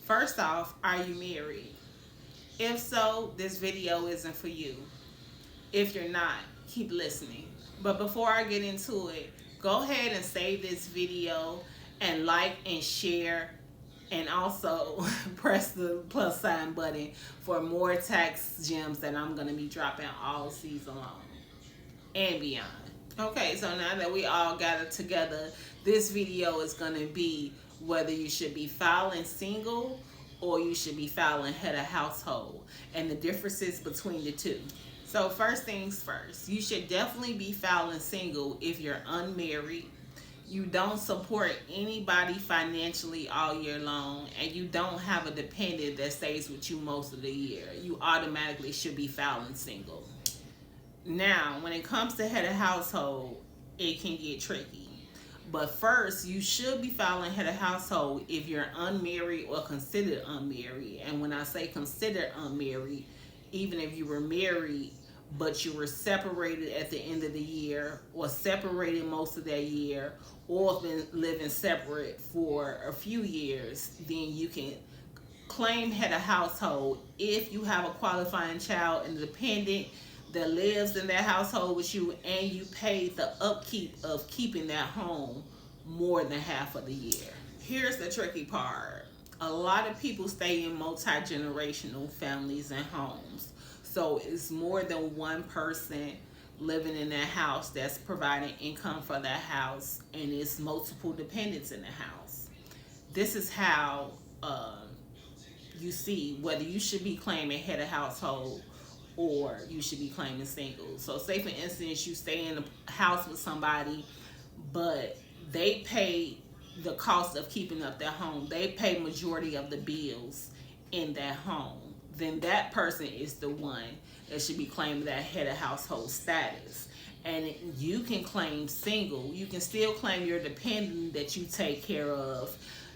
First off, are you married? If so, this video isn't for you. If you're not, keep listening. But before I get into it, go ahead and save this video and like and share, and also press the plus sign button for more tax gems that I'm going to be dropping all season long and beyond. Okay, so now that we all gathered together, this video is going to be whether you should be filing single or you should be filing head of household and the differences between the two. So first things first, you should definitely be filing single if you're unmarried, you don't support anybody financially all year long, and you don't have a dependent that stays with you most of the year. You automatically should be filing single. Now, when it comes to head of household, it can get tricky. But first, you should be filing head of household if you're unmarried or considered unmarried. And when I say considered unmarried, even if you were married but you were separated at the end of the year, or separated most of that year, or been living separate for a few years, then you can claim head of household if you have a qualifying child and dependent that lives in that household with you, and you pay the upkeep of keeping that home more than half of the year. Here's the tricky part. A lot of people stay in multi-generational families and homes. So it's more than one person living in that house that's providing income for that house, and it's multiple dependents in the house. This is how you see whether you should be claiming head of household or you should be claiming single. So say for instance you stay in a house with somebody, but they pay the cost of keeping up their home. They pay majority of the bills in that home. Then that person is the one that should be claiming that head of household status. And you can claim single. You can still claim your dependent that you take care of,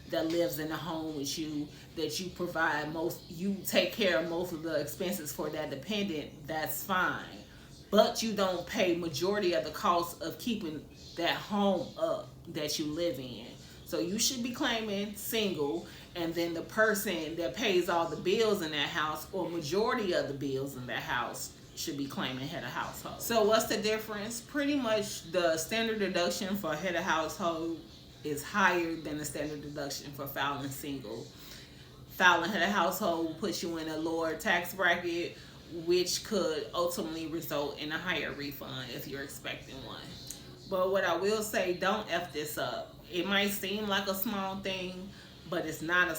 that lives in the home with you, that you provide you take care of most of the expenses for that dependent. That's fine. But you don't pay majority of the cost of keeping that home up that you live in. So you should be claiming single, and then the person that pays all the bills in that house, or majority of the bills in that house, should be claiming head of household. So what's the difference? Pretty much the standard deduction for head of household is higher than the standard deduction for filing single. Filing head of household puts you in a lower tax bracket, which could ultimately result in a higher refund if you're expecting one. But what I will say, don't F this up. It might seem like a small thing, but it's not a